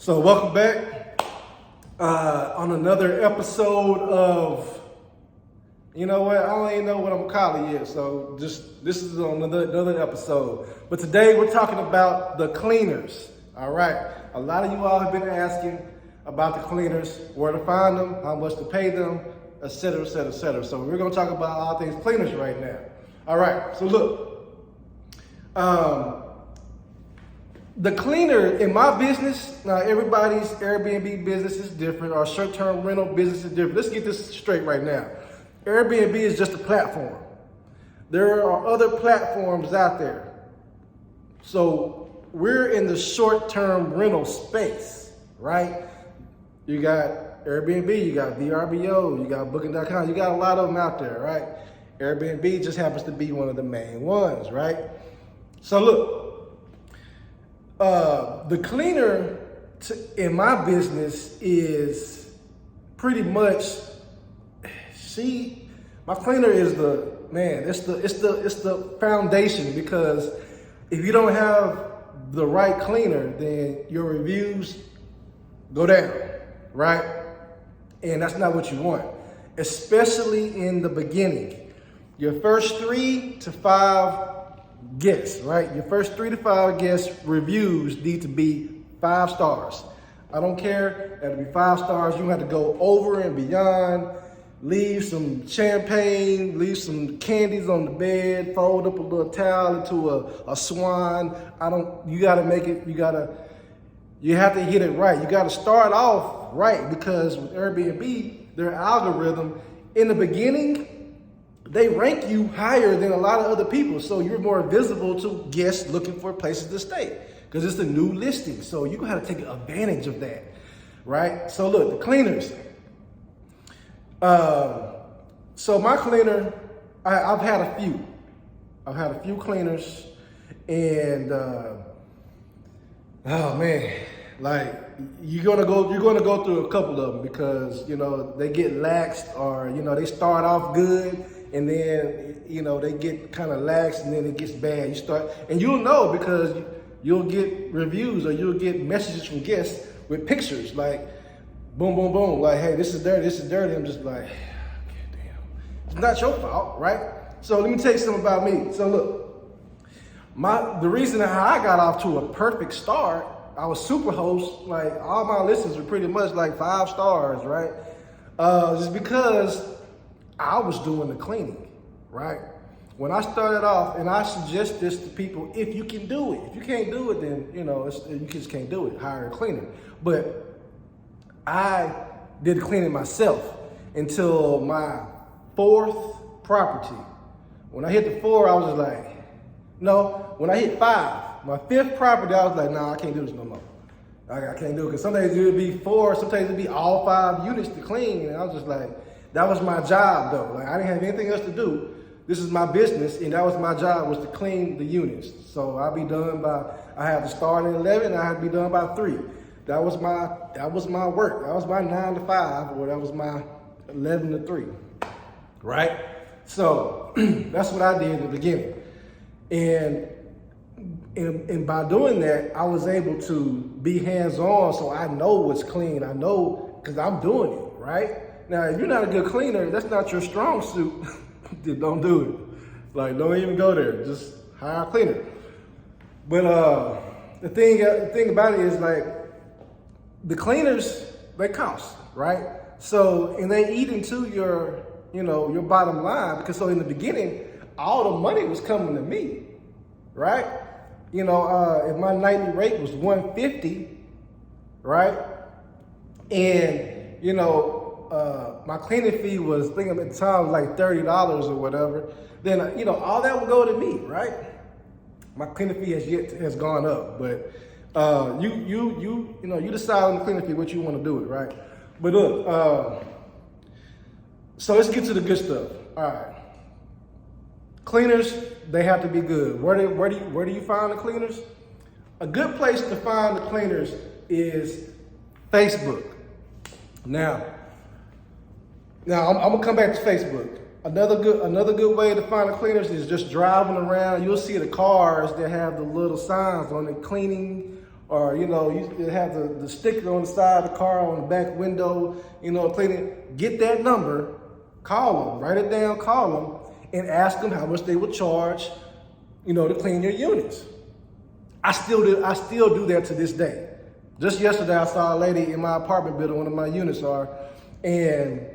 So welcome back on another episode of, you know what, I don't even know what I'm gonna call it yet. So this is on another episode. But today we're talking about the cleaners. All right. A lot of you all have been asking about the cleaners, where to find them, how much to pay them, etc., etc., etc. So we're gonna talk about all things cleaners right now. All right. So look. The cleaner in my business, now everybody's Airbnb business is different, or short-term rental business is different. Let's get this straight right now. Airbnb is just a platform. There are other platforms out there. So we're in the short-term rental space, right? You got Airbnb, you got VRBO, you got Booking.com, you got a lot of them out there, right? Airbnb just happens to be one of the main ones, right? So look. The cleaner in my business is pretty much, my cleaner is it's the foundation, because if you don't have the right cleaner, then your reviews go down, right? And that's not what you want, especially in the beginning. Your first 3 to 5 guests, right? Your first 3 to 5 guest reviews need to be 5 stars. I don't care, that'll be 5 stars. You have to go over and beyond, leave some champagne, leave some candies on the bed, fold up a little towel into a swan. You gotta make it, you have to hit it right. You gotta start off right, because with Airbnb, their algorithm, in the beginning, they rank you higher than a lot of other people. So you're more visible to guests looking for places to stay, because it's a new listing. So you gotta take advantage of that, right? So look, the cleaners. So my cleaner, I've had a few. I've had a few cleaners, and oh man, like you're gonna go through a couple of them, because they get laxed, or they start off good, and then they get kind of lax, and then it gets bad. And you'll know, because you'll get reviews, or you'll get messages from guests with pictures like boom, boom, boom, like, hey, this is dirty, this is dirty. I'm just like, God damn, it's not your fault, right? So let me tell you something about me. So look, the reason how I got off to a perfect start, I was super host, like all my listings were pretty much like 5 stars, right? Just because I was doing the cleaning, right? When I started off, and I suggest this to people, if you can do it. If you can't do it, then you just can't do it. Hire a cleaner. But I did the cleaning myself until my 4th property. When I hit the 4, I was just like, no. When I hit 5, my 5th property, I was like, nah, I can't do this no more. I can't do it, because some days it would be 4, sometimes it'd be all 5 units to clean, and I was just like, that was my job though. Like, I didn't have anything else to do. This is my business, and that was my job, was to clean the units. So I'll be done I had to start at 11, I had to be done by 3. That was my work. That was my 9 to 5, or that was my 11 to 3, right? So that's what I did in the beginning. And by doing that, I was able to be hands-on, so I know what's clean. I know, because I'm doing it, right? Now, if you're not a good cleaner, that's not your strong suit, then don't do it. Like, don't even go there. Just hire a cleaner. But the thing about it is, like, the cleaners, they cost, right? So, and they eat into your bottom line, because so in the beginning, all the money was coming to me, right? If my nightly rate was $150, right? And, my cleaning fee was, I think at the time, like $30 or whatever, then, all that would go to me, right? My cleaning fee has gone up, but you decide on the cleaning fee what you want to do it, right? But look, so let's get to the good stuff. All right. Cleaners, they have to be good. Where do you find the cleaners? A good place to find the cleaners is Facebook. Now I'm gonna come back to Facebook. Another good way to find the cleaners is just driving around. You'll see the cars that have the little signs on it, cleaning or you have the sticker on the side of the car, on the back window, cleaning. Get that number, call them, write it down, call them, and ask them how much they would charge, to clean your units. I still do that to this day. Just yesterday, I saw a lady in my apartment building, one of my units are, and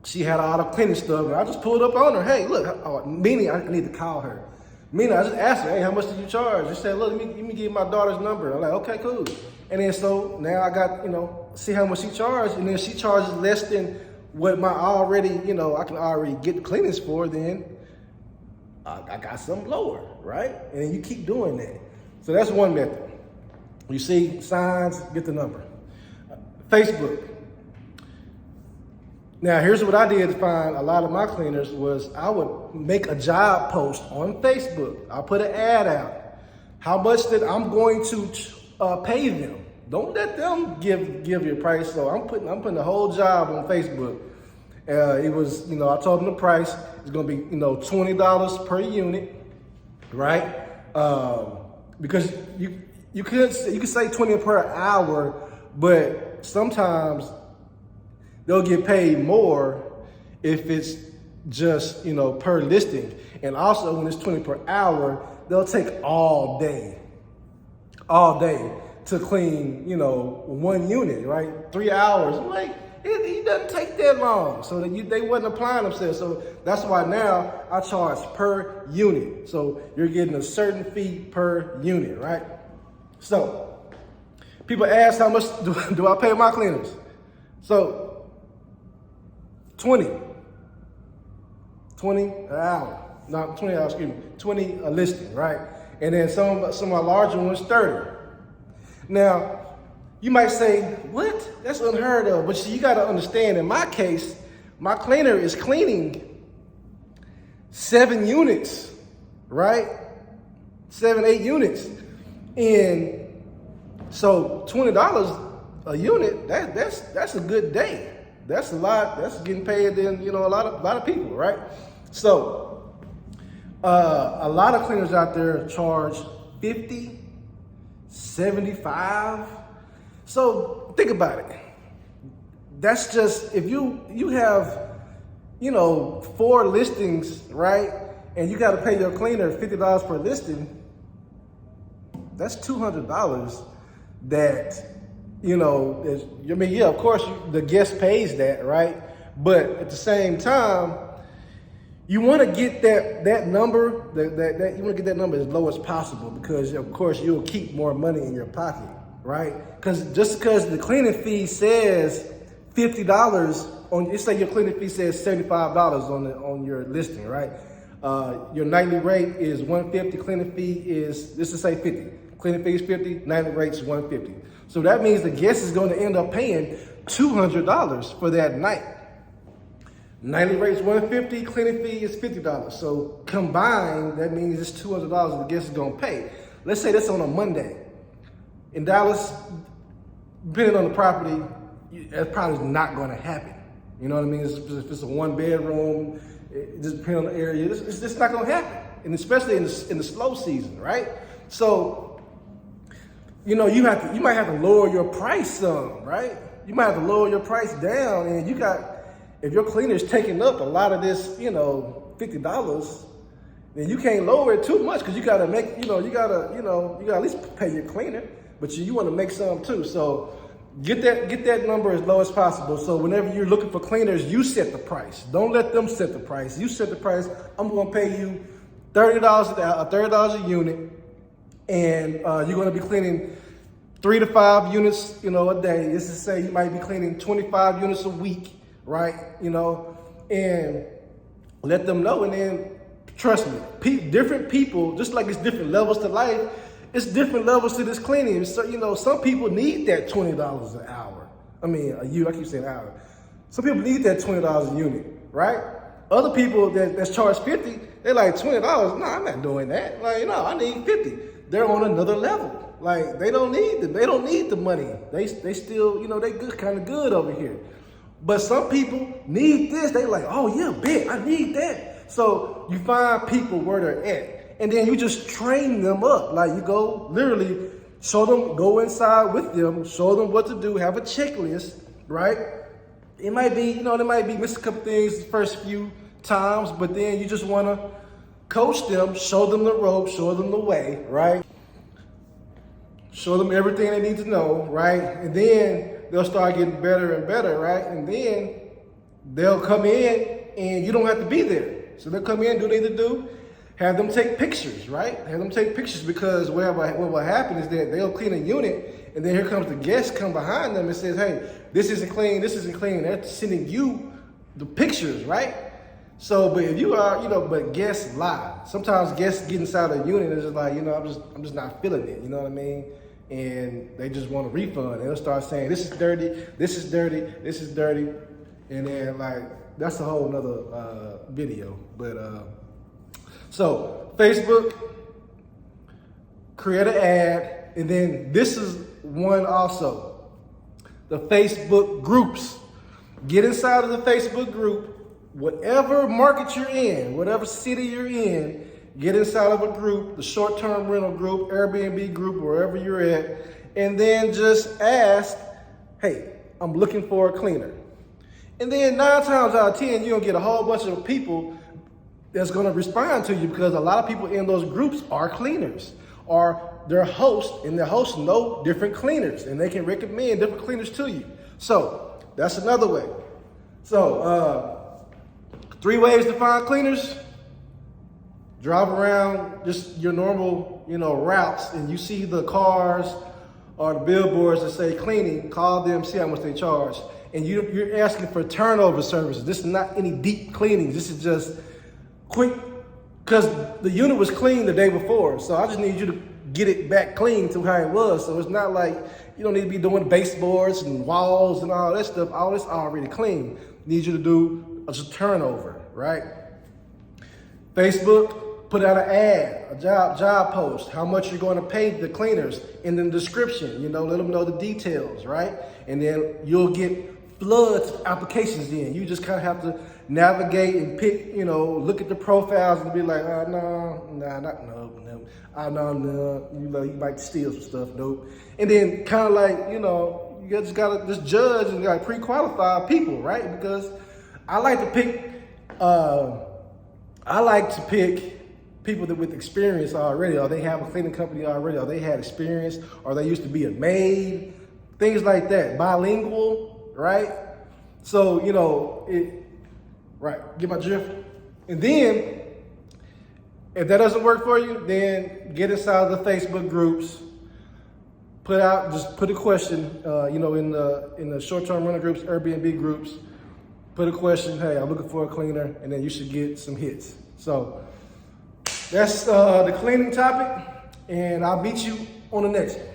she had all the cleaning stuff, and I just pulled up on her. Hey, look, meaning I need to call her. Meaning I just asked her, hey, how much did you charge? She said, look, let me give you my daughter's number. I'm like, okay, cool. And then so now I got, see how much she charged, and then she charges less than what my already, I can already get the cleanings for, then I got something lower, right? And then you keep doing that. So that's one method. You see signs, get the number. Facebook. Now, here's what I did to find a lot of my cleaners was I would make a job post on Facebook. I'll put an ad out. How much that I'm going to pay them. Don't let them give you a price. So I'm putting the whole job on Facebook. It was, I told them the price. It's going to be, $20 per unit, right? Because you could say 20 per hour, but sometimes they'll get paid more if it's just, per listing. And also when it's 20 per hour, they'll take all day to clean, one unit, right? 3 hours. I'm like, it doesn't take that long. So they wasn't applying themselves. So that's why now I charge per unit. So you're getting a certain fee per unit, right? So people ask how much do I pay my cleaners? So 20 an hour, not 20 hours, 20 a listing, right? And then some of my larger ones, 30. Now, you might say, what? That's unheard of. But see, you got to understand, in my case, my cleaner is cleaning 7 units, right? 7, 8 units. And so $20 a unit, that's a good day. That's a lot. That's getting paid than, a lot of people, right? So a lot of cleaners out there charge 50, 75. So think about it. That's just, if you have, 4 listings, right? And you got to pay your cleaner $50 per listing. That's $200 that, of course the guest pays that, right? But at the same time, you want to get that number, that you want to get that number as low as possible, because of course you'll keep more money in your pocket, right? Because the cleaning fee says $50 on, let's say your cleaning fee says $75 on your listing, right? Your nightly rate is $150. Cleaning fee is, let's just say 50. Cleaning fee is 50. Nightly rate is $150. So that means the guest is going to end up paying $200 for that night. Nightly rate is $150. Cleaning fee is $50. So combined, that means it's $200 the guest is going to pay. Let's say that's on a Monday. In Dallas, depending on the property, that's probably not going to happen. You know what I mean? If it's a 1-bedroom, it just depends on the area. It's just not going to happen, and especially in the slow season, right? So, you might have to lower your price some, right? You might have to lower your price down, and if your cleaner is taking up a lot of this, $50, then you can't lower it too much, because you got to make, you got to at least pay your cleaner, but you want to make some too. So get that number as low as possible. So whenever you're looking for cleaners, you set the price. Don't let them set the price. You set the price. I'm going to pay you $30 a unit, and you're going to be cleaning 3 to 5 units, a day. This is, say you might be cleaning 25 units a week, right? And let them know. And then trust me, different people, just like it's different levels to life, it's different levels to this cleaning. So, some people need that $20 an hour. I keep saying hour. Some people need that $20 a unit, right? Other people that's charged 50, they're like, $20? No, I'm not doing that. Like, I need 50. They're on another level. Like, they don't need the money. They still, they good, kind of good over here. But some people need this. They like, oh yeah, bet, I need that. So you find people where they're at, and then you just train them up. Like, you go literally show them, go inside with them, show them what to do, have a checklist, right? It might be, you know, they might be missing a couple things the first few times, but then you just want to coach them, show them the ropes, show them the way, right? Show them everything they need to know, right? And then they'll start getting better and better, right? And then they'll come in and you don't have to be there. So they'll come in, do what they need to do, have them take pictures, right? Have them take pictures, because what will happen is that they'll clean a unit, and then here comes the guest come behind them and says, hey, this isn't clean, this isn't clean. They're sending you the pictures, right? So, but if you are, you know, but guests lie. Sometimes guests get inside a unit and it's just like, you know, I'm just not feeling it, you know what I mean? And they just want a refund. They'll start saying, this is dirty, this is dirty, this is dirty. And then like, that's a whole nother video. But so Facebook, create an ad, and then this is one also, the Facebook groups. Get inside of the Facebook group, whatever market you're in, whatever city you're in, get inside of a group, the short-term rental group, Airbnb group, wherever you're at, and then just ask, hey, I'm looking for a cleaner. And then 9 times out of 10, you're gonna get a whole bunch of people that's gonna respond to you, because a lot of people in those groups are cleaners, or they're hosts, and the hosts know different cleaners, and they can recommend different cleaners to you. So that's another way. So 3 ways to find cleaners. Drive around just your normal, you know, routes, and you see the cars or the billboards that say cleaning, call them, see how much they charge. And you're asking for turnover services. This is not any deep cleanings. This is just quick, because the unit was clean the day before. So I just need you to get it back clean to how it was. So it's not like you don't need to be doing baseboards and walls and all that stuff. All this already clean. Need you to do a turnover, right? Facebook, put out an ad, a job post, how much you're going to pay the cleaners in the description, you know, let them know the details, right? And then you'll get floods of applications in. You just kind of have to navigate and pick, you know, look at the profiles and be like, no, you know, you might steal some stuff, nope. And then kind of like, you know, you just gotta just judge and like pre-qualify people, right? Because I like to pick people that with experience already, or they have a cleaning company already, or they had experience, or they used to be a maid, things like that. Bilingual, right? So, you know, right, get my drift. And then, if that doesn't work for you, then get inside the Facebook groups, just put a question, you know, in the short-term rental groups, Airbnb groups, put a question, hey, I'm looking for a cleaner, and then you should get some hits. So that's the cleaning topic, and I'll meet you on the next one.